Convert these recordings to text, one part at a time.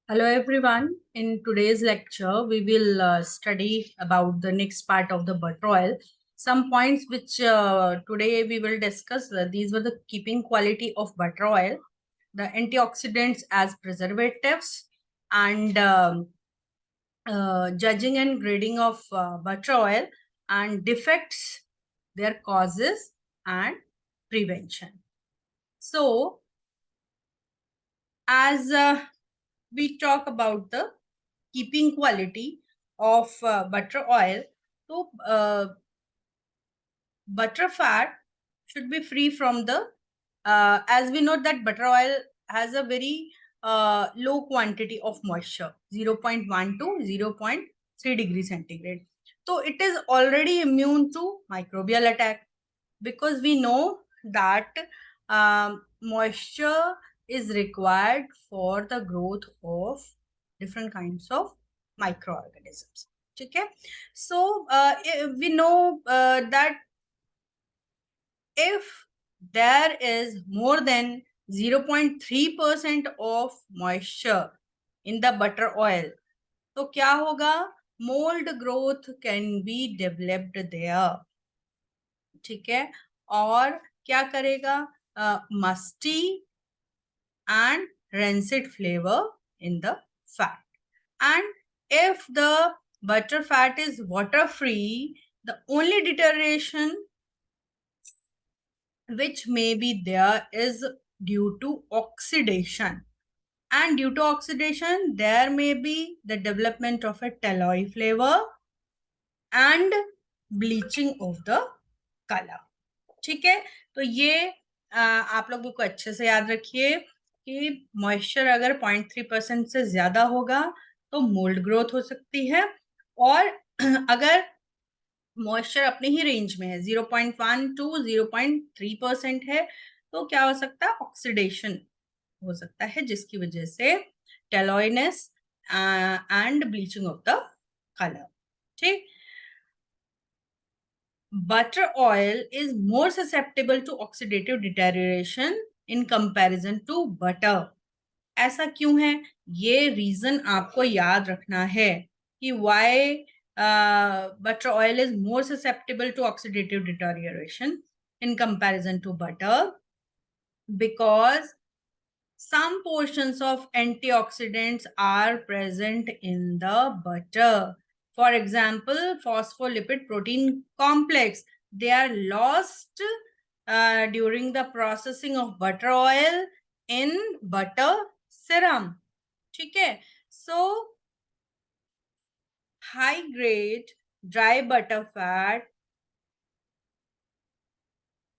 Hello everyone. In today's lecture, we will study about the next part of the butter oil. Some points which today we will discuss. These were the keeping quality of butter oil, the antioxidants as preservatives, and judging and grading of butter oil, and defects, their causes, and prevention. So, as we talk about the keeping quality of butter oil, so butter fat should be free from the as we know that butter oil has a very low quantity of moisture, 0.1 to 0.3 degrees centigrade. So it is already immune to microbial attack, because we know that moisture is required for the growth of different kinds of microorganisms. Okay, so we know that if there is more than 0.3% of moisture in the butter oil, तो क्या होगा? Mold growth can be developed there. ठीक है, और क्या करेगा? Musty and rancid flavor in the fat. And if the butter fat is water free, the only deterioration which may be there is due to oxidation. And due to oxidation, there may be the development of a talloy flavor and bleaching of the color. ठीक है, तो ये आप लोगों को अच्छे से याद रखिए कि मॉइस्चर अगर 0.3% से ज्यादा होगा तो मोल्ड ग्रोथ हो सकती है, और अगर मॉइस्चर अपने ही रेंज में है, 0.1 टू 0.3% है, तो क्या हो सकता है? ऑक्सीडेशन हो सकता है, जिसकी वजह से टेलोइनेस and bleaching of the colour. ठीक, butter oil is more susceptible to oxidative deterioration in comparison to butter. ऐसा क्यों है? ये रीजन आपको याद रखना है कि why butter oil is more susceptible to oxidative deterioration in comparison to butter, because some portions of antioxidants are present in the butter. For example, phospholipid protein complex, they are lost during the processing of butter oil in butter serum. ठीक है, so high grade dry butter fat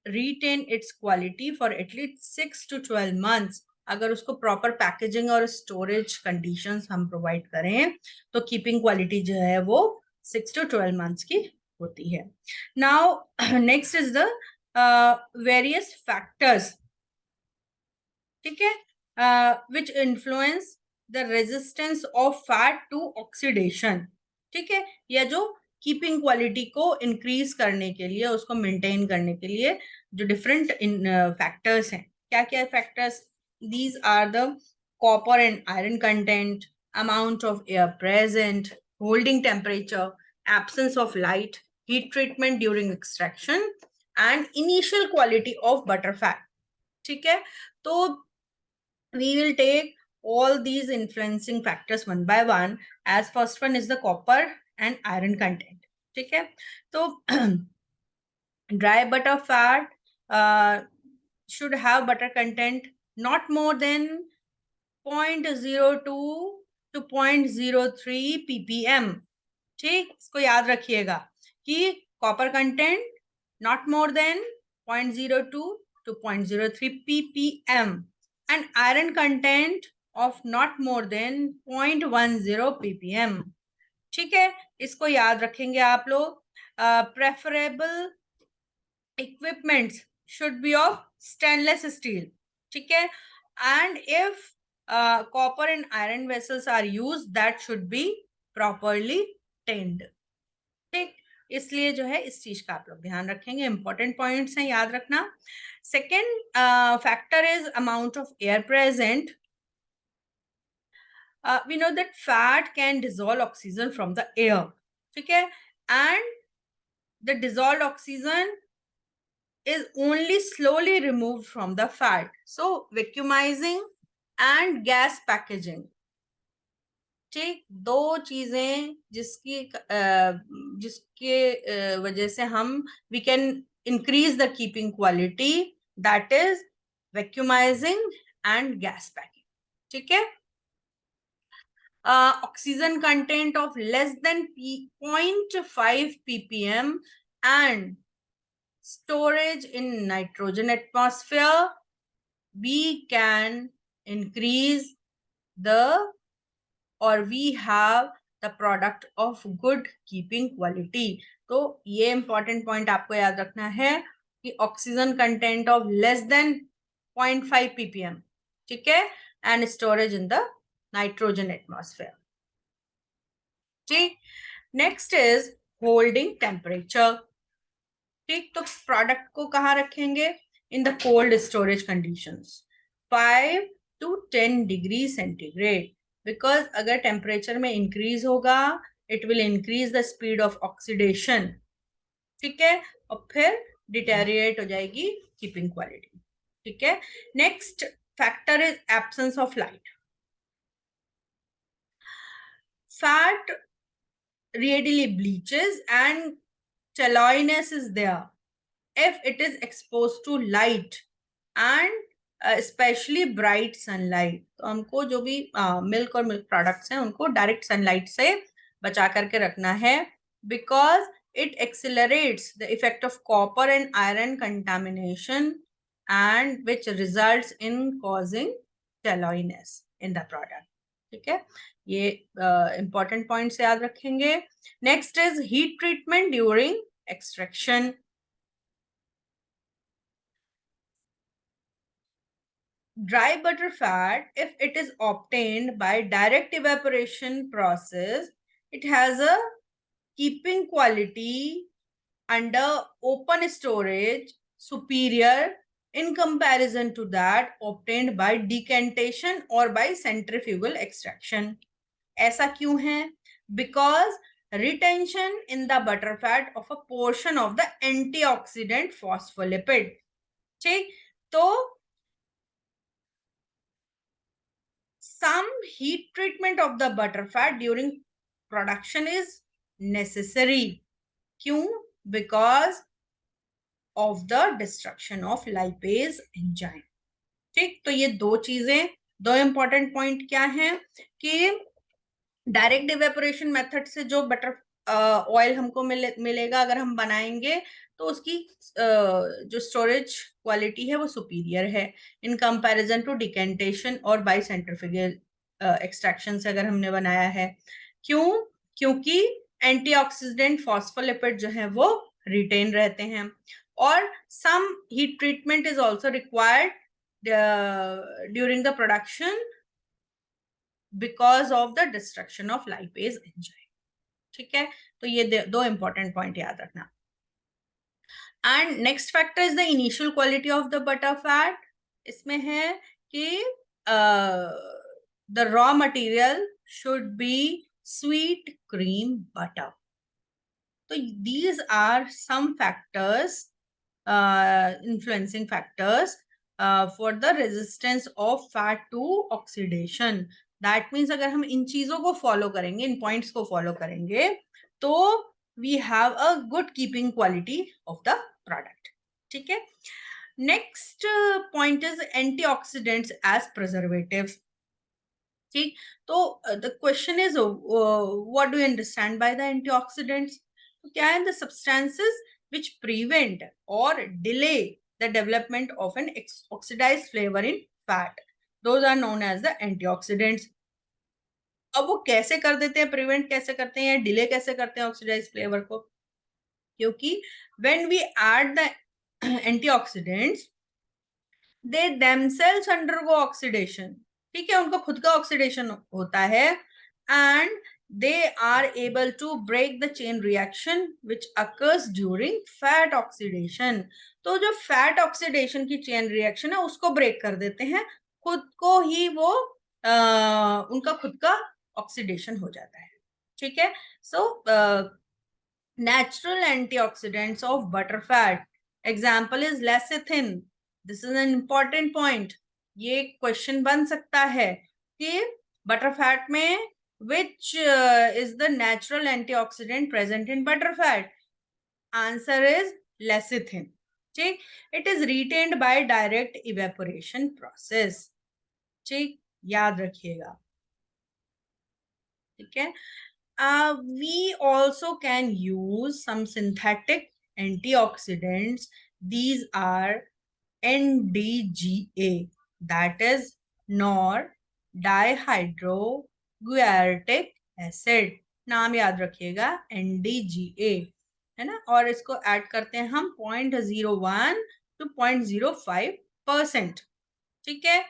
retain its quality for at least 6 to 12 months. अगर उसको proper packaging और storage conditions हम provide करें तो keeping quality जो है वो 6 to 12 months की होती है. Now next is the various factors, ठीक है, which influence the resistance of fat to oxidation. ठीक है, या जो कीपिंग क्वालिटी को इंक्रीज करने के लिए, उसको मेंटेन करने के लिए जो डिफरेंट फैक्टर्स हैं. क्या क्या factors? these are the copper and iron content, amount of air present, holding temperature, absence of light, heat treatment during extraction, and initial quality of butter fat. ठीक है, तो we will take all these influencing factors one by one. As first one is the copper and iron content. ठीक है, तो dry butter fat should have butter content not more than 0.02 to 0.03 ppm. ठीक, इसको याद रखिएगा कि copper content not more than 0.02 to 0.03 ppm and iron content of not more than 0.10 ppm. ठीक है, इसको याद रखेंगे आप लोग. Preferable equipments should be of stainless steel. ठीक है, and if copper and iron vessels are used, that should be properly tinned. ठीक, इसलिए जो है इस चीज का आप लोग ध्यान रखेंगे. इंपॉर्टेंट पॉइंट्स हैं, याद रखना. Second factor is amount of air present. we know that fat can dissolve oxygen from the air, ठीक है, and the dissolved oxygen is only slowly removed from the fat. So vacuumizing and gas packaging, ठीक, दो चीजें जिसके वजह से हम we can increase the keeping quality, that is vacuumizing and gas packing, ठीक है. Oxygen content of less than 0.5 ppm and storage in nitrogen atmosphere, we can increase the, or we have the product of good keeping quality. तो ये important point आपको याद रखना है कि oxygen content of less than 0.5 ppm, ठीक है, and storage in the nitrogen atmosphere, ठीक. Next is holding temperature, ठीक. तो प्रोडक्ट को कहाँ रखेंगे? In the cold storage conditions, 5 to 10 degree centigrade, because अगर टेम्परेचर में इंक्रीज होगा it will increase the speed of oxidation, ठीक है, और फिर डिटेरिएट हो जाएगी कीपिंग क्वालिटी, ठीक है. Next factor is absence of light. Fat readily bleaches and telloiness is there if it is exposed to light and especially bright sunlight. तो हमको जो भी मिल्क और मिल्क प्रोडक्ट्स हैं उनको डायरेक्ट सनलाइट से बचा करके रखना है, because it accelerates the effect of copper and iron contamination and which results in causing telloiness in the product, ठीक है. ये इंपॉर्टेंट पॉइंट्स याद रखेंगे. Next is heat treatment during extraction. Dry butter fat, if it is obtained by direct evaporation process, it has a keeping quality under open storage superior in comparison to that obtained by decantation or by centrifugal extraction. ऐसा क्यों है? Because retention in the butter fat of a portion of the antioxidant phospholipid, ठीक. तो some heat treatment of the butter fat during production is necessary. क्यों? Because of the destruction of lipase enzyme, ठीक. तो ये दो चीजें, दो important point क्या है कि डायरेक्ट इवेपोरेशन मेथड से जो बटर ऑयल हमको मिलेगा अगर हम बनाएंगे तो उसकी जो स्टोरेज क्वालिटी है वो सुपीरियर है इन कंपैरिजन टू डिकेंटेशन और बाय सेंट्रीफ्यूगल एक्सट्रैक्शन से अगर हमने बनाया है. क्यों? क्योंकि एंटीऑक्सीडेंट फॉस्फोलिपिड जो है वो रिटेन रहते हैं, और some heat treatment is also required during the production because of the destruction of lipase enzyme, ठीक है. तो ये दो इंपॉर्टेंट पॉइंट याद रखना. And next factor is the initial quality of the butter fat. इसमें है कि the raw material should be sweet cream butter. तो these are some factors, influencing factors for the resistance of fat to oxidation. That means अगर हम इन चीजों को follow करेंगे, इन points को फॉलो करेंगे, तो we have a good keeping quality of the product, ठीक है. Next point is antioxidants as preservatives, ठीक. तो the question is what do you understand by the antioxidants. तो क्या है? द सब्सटेंसेस व्हिच प्रिवेंट और delay the development of an oxidised flavour in fat, those are known as the antioxidants. अब वो कैसे कर देते हैं, प्रिवेंट कैसे करते हैं, डिले कैसे करते हैं ऑक्सीडाइज फ्लेवर को? क्योंकि when we add the antioxidants, they themselves undergo oxidation, ठीक है, उनको खुद का ऑक्सीडेशन होता है, and they are able to break the chain reaction which occurs during fat oxidation. तो जो फैट ऑक्सीडेशन की चेन रिएक्शन है उसको ब्रेक कर देते हैं, खुद को ही वो उनका खुद का ऑक्सीडेशन हो जाता है। ठीक है। सो natural antioxidants of butter fat, example is lecithin. This is an important point. ये क्वेश्चन बन सकता है कि बटर फैट में which is the natural antioxidant present in butter fat? Answer is lecithin. ठीक, it is retained by direct evaporation process. ठीक, याद रखिएगा। ठीक है। We also can use some synthetic antioxidants. These are NDGA, that is nor dihydroguaric acid. नाम याद रखिएगा, NDGA है ना। और इसको ऐड करते हैं हम 0.01 to 0.05%। ठीक है,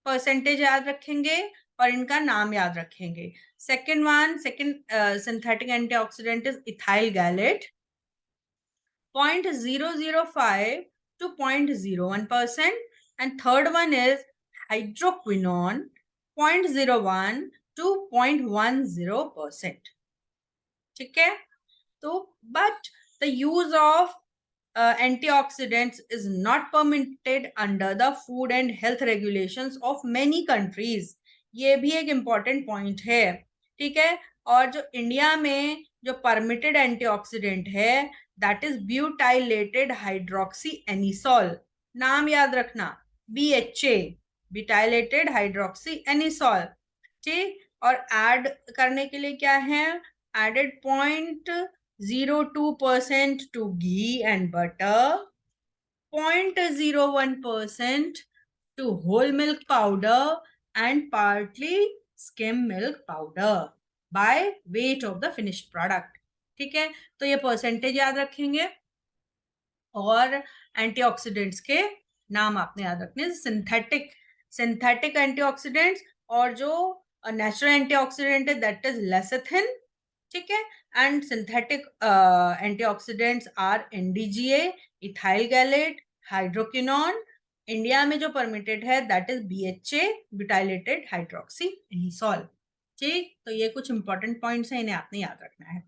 परसेंटेज याद रखेंगे और इनका नाम याद रखेंगे। second synthetic antioxidant is ethyl gallate, 0.005 to 0.01%, and third one is hydroquinone, 0.01 to 0.10%। ठीक है। तो but the use of antioxidants is not permitted under the food and health regulations of many countries. ये भी एक important point है। ठीक है। और जो इंडिया में जो permitted antioxidant है that is butylated hydroxyanisole, नाम याद रखना, BHA, butylated hydroxyanisole। ठीक। और ऐड करने के लिए क्या है, added 0.02% to ghee and butter, 0.01% to whole milk powder and partly skim milk powder by weight of the finished product। ठीक है। तो ये परसेंटेज याद रखेंगे और एंटीऑक्सीडेंट्स के नाम आपने याद रखने। सिंथेटिक एंटीऑक्सीडेंट्स और जो नेचुरल एंटीऑक्सीडेंट है दैट इज लेसिथिन। ठीक है। And synthetic antioxidants are NDGA, ethyl gallate, hydroquinone. India में जो परमिटेड है that is BHA, butylated hydroxy anisole. ठीक, तो ये कुछ इंपॉर्टेंट पॉइंट्स हैं, इन्हें आपने याद रखना है।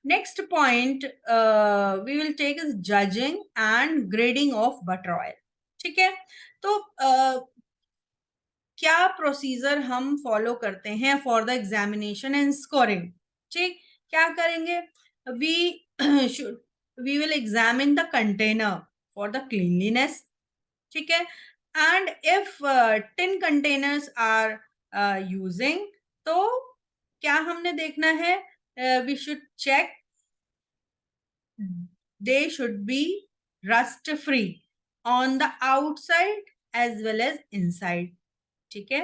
Next point we will take is judging and grading of butter oil। ठीक है। तो क्या प्रोसीजर हम फॉलो करते हैं for the examination and scoring. ठीक, क्या करेंगे, we will examine the container for the cleanliness. ठीक है। And if 10 containers are using, तो क्या हमने देखना है, we should check they should be rust free on the outside as well as inside। ठीक है।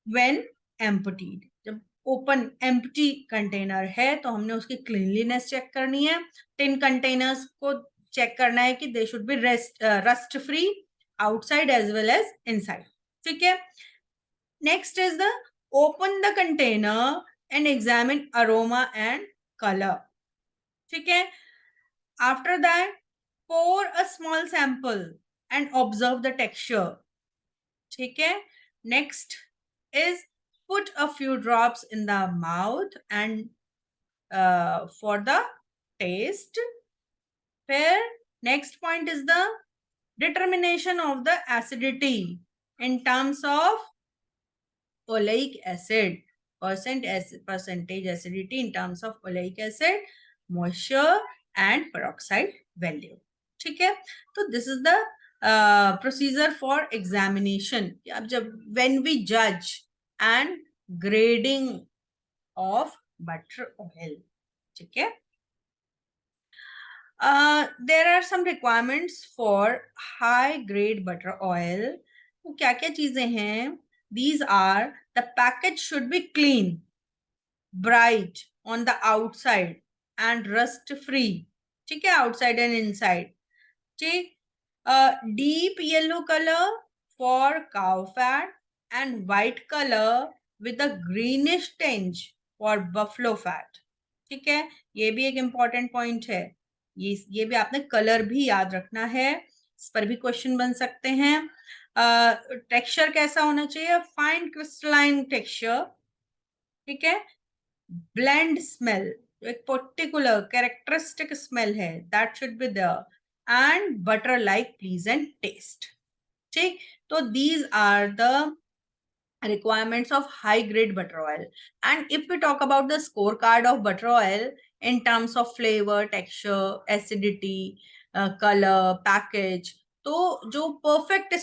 when emptied, जब ओपन एम्प्टी कंटेनर है तो हमने उसकी क्लीनलीनेस चेक करनी है। 10 कंटेनर्स को चेक करना है कि they should be rust free outside as well as inside. ठीक है। Next is the open the container and examine aroma and colour. ठीक है। After that, pour a small sample and observe the texture। ठीक है। Next is put a few drops in the mouth and for the taste। फिर next point is the determination of the acidity in terms of oleic acid, percentage acidity in terms of oleic acid, moisture and peroxide value। ठीक है। तो this is the procedure for examination. अब जब when we जज and grading of butter oil. ठीक है। There are some requirements for high grade butter oil. तो क्या क्या चीजें हैं, these are the package should be clean, bright on the outside and rust free। ठीक है, outside and inside। ठीक, deep yellow color for cow fat and white color with a greenish tinge for buffalo fat। ठीक है, ये भी एक important point है, ये भी आपने कलर भी याद रखना है। इस पर भी क्वेश्चन बन सकते हैं। टेक्सचर कैसा होना चाहिए? फाइन क्रिस्टलाइन टेक्सचर, ठीक है। ब्लेंड स्मेल, एक पर्टिकुलर कैरेक्टरिस्टिक स्मेल है, that should be there, and butter like pleasant taste, ठीक। तो these are the requirements of high grade butter oil. And if we talk about the scorecard of butter oil in terms of flavor, texture, acidity, color, package, तो जो perfect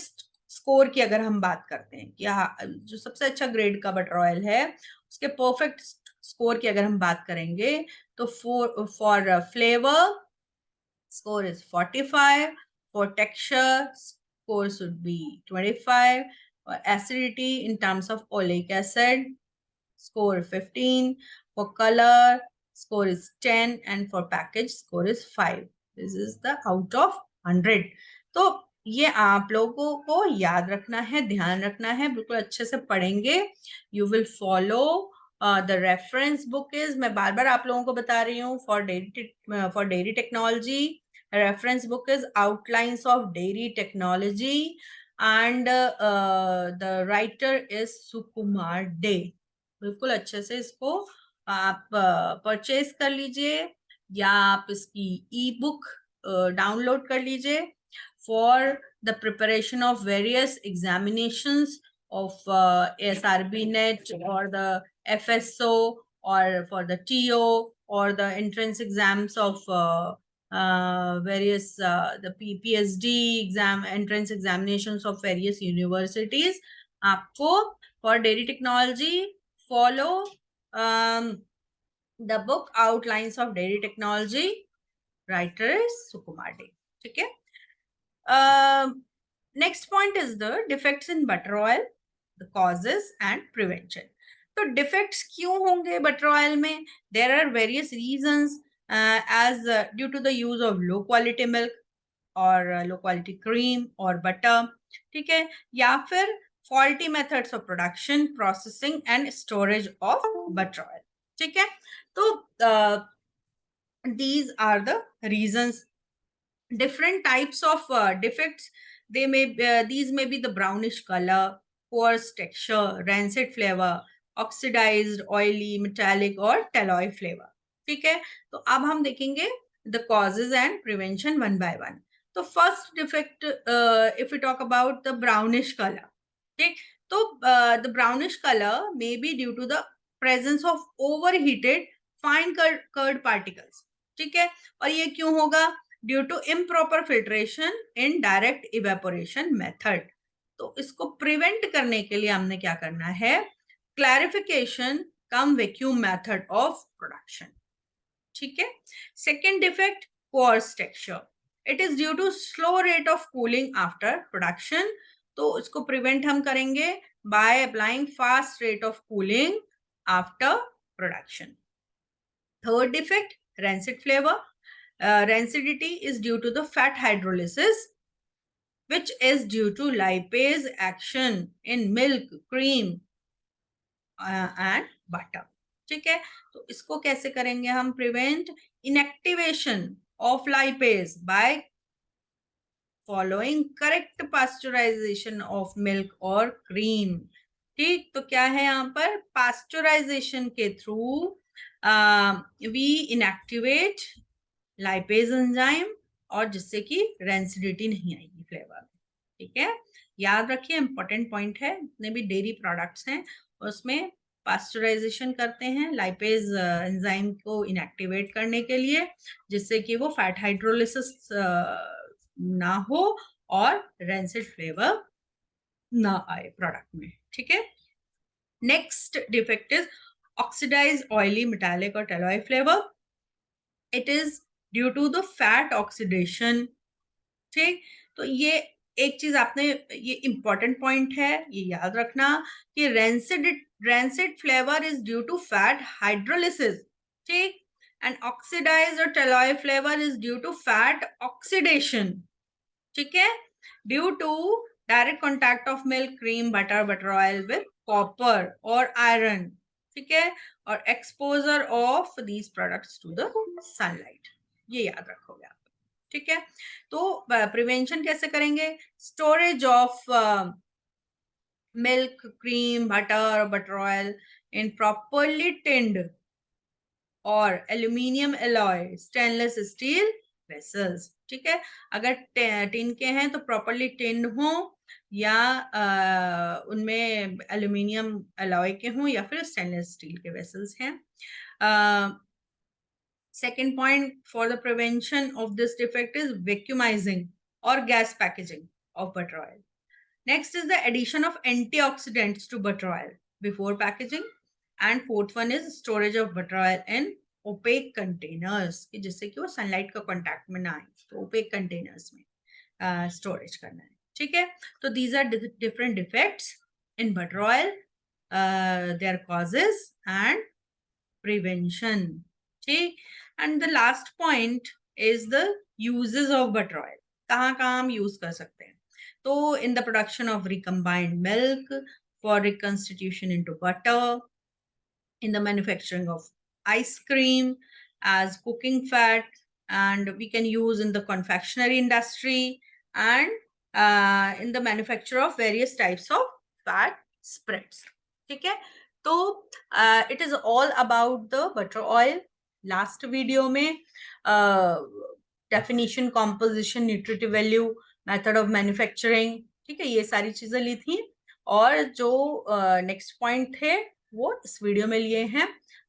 score की अगर हम बात करते हैं कि हाँ, जो सबसे अच्छा ग्रेड का बटर ऑयल है उसके परफेक्ट स्कोर की अगर हम बात करेंगे, तो for flavour score is 45, for texture score should be 25, for acidity in terms of oleic acid score 15, for color score is 10, and for package score is 5. This is the out of 100. तो ये आप लोगों को याद रखना है, ध्यान रखना है, बिल्कुल अच्छे से पढ़ेंगे। You will follow the reference book is, मैं बार बार आप लोगों को बता रही हूँ, for dairy technology reference book is outlines of dairy technology, and the writer is Sukumar Day. बिल्कुल अच्छे से इसको आप परचेज कर लीजिए या आप इसकी ई बुक डाउनलोड कर लीजिए for the preparation of various examinations of SRB net और the FSO or for the TO or the entrance exams of various the PhD exam entrance examinations of various universities. आपको for dairy technology follow the book outlines of dairy technology, writer is Sukumar Day, ठीक है। Next point is the defects in butter oil, the causes and prevention. तो defects क्यों होंगे butter oil में? There are various reasons, as due to the use of low quality milk और low quality cream और butter, ठीक है, या फिर faulty methods of production, processing and storage of butter oil, ठीक है। तो these are the reasons. Different types of defects, these may be the brownish color, coarse texture, rancid flavor, oxidized, oily, metallic और talloy flavor, ठीक है। तो अब हम देखेंगे the causes and prevention one by one. तो first defect, if we talk about the brownish color, ठीक, तो the brownish color may be due to the presence of overheated fine curd particles, ठीक है। और ये क्यों होगा? Due to improper filtration in direct evaporation method. तो इसको प्रिवेंट करने के लिए हमने क्या करना है? Clarification cum vacuum method of production, ठीक है। Second defect, coarse texture, it is due to slow rate of cooling after production. तो इसको प्रिवेंट हम करेंगे by applying fast rate of cooling after production. Third defect, rancid flavor. Rancidity is due to the fat hydrolysis, which is due to lipase action in milk, cream and butter, ठीक है। तो इसको कैसे करेंगे हम prevent? Inactivation of lipase by following correct pasteurisation of milk और cream, ठीक। तो क्या है यहाँ पर? पास्चराइजेशन के through we inactivate lipase enzyme और जिससे कि रेंसिडिटी नहीं आएगी फ्लेवर में, ठीक है। याद रखिए, इंपॉर्टेंट पॉइंट है, जितने भी डेयरी प्रोडक्ट्स हैं उसमें पास्चराइजेशन करते हैं लाइपेज एंजाइम को इनएक्टिवेट करने के लिए, जिससे कि वो फैट हाइड्रोलिसिस ना हो और रेंसिड फ्लेवर ना आए प्रोडक्ट में, ठीक है। Next defect is oxidised oily metallic और tallowy flavour, it is due to the fat oxidation, ठीक। तो ये एक चीज आपने, ये इंपॉर्टेंट पॉइंट है, ये याद रखना कि rancid flavour is due to fat hydrolysis, ठीक, एंड ऑक्सीडाइज्ड और tallowy flavour is due to fat oxidation, ठीक है, due to direct contact of milk, cream, butter oil with copper और आयरन, ठीक है, और exposure of these products to the sunlight, ये याद रखोगे आप। ठीक है, तो प्रिवेंशन कैसे करेंगे? Storage of milk, cream, butter, butter oil in properly tinned और aluminium alloy stainless steel vessels. ठीक है, अगर टिन के हैं तो प्रॉपरली टिन्ड हो या उनमें एल्यूमिनियम एलॉय के हों या फिर स्टेनलेस स्टील के वेसल्स हैं। Second point for the prevention of this defect is vacuumizing or gas packaging of butter oil. Next is the addition of antioxidants to butter oil before packaging. And fourth one is storage of butter oil in opaque containers कि जिससे कि वो sunlight का contact में ना आए, तो opaque containers में स्टोरेज करना है। ठीक है, तो these are different defects in butter oil, their causes and prevention. ठीक, and the last point is the uses of butter oil. कहाँ कहाँ हम यूज कर सकते हैं? तो in the production of recombined milk, for reconstitution into butter, in the manufacturing of ice cream as cooking fat, and we can use in the confectionery industry and in the manufacture of various types of fat spreads. ठीक है, तो it is all about the butter oil. Last video में definition, composition, nutritive value, method of manufacturing, ठीक है, ये सारी चीजें ली थी। और जो नेक्स्ट पॉइंट थे वो इस वीडियो में लिए हैं।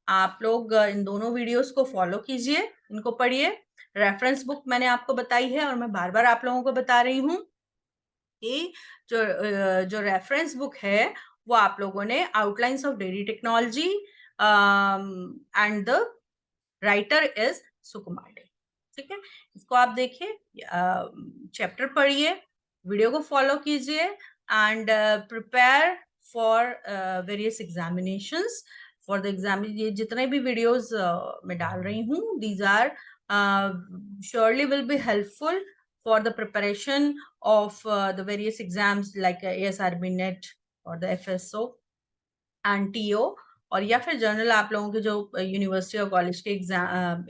आप लोग इन दोनों वीडियोस को फॉलो कीजिए, इनको पढ़िए। रेफरेंस बुक मैंने आपको बताई है और मैं बार बार आप लोगों को बता रही हूँ कि जो रेफरेंस बुक है वो आप लोगों ने outlines of dairy technology and the writer is Sukumar day. ठीक है, इसको आप देखिए, चैप्टर पढ़िए, वीडियो को फॉलो कीजिए and prepare for various examinations. For the exam, ये जितने भी वीडियोस मैं डाल रही हूँ, these are surely will be helpful for the preparation of the various exams like ASRB NET or the FSO and TO, और या फिर जनरल आप लोगों के जो यूनिवर्सिटी और कॉलेज के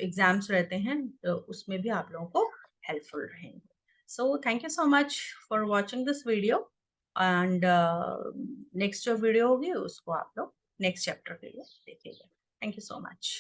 एग्जाम्स रहते हैं तो उसमें भी आप लोगों को हेल्पफुल रहेंगे। So thank you so much for watching this video and next जो वीडियो होगी उसको आप लोग नेक्स्ट चैप्टर के लिए देखिएगा। Thank you so much.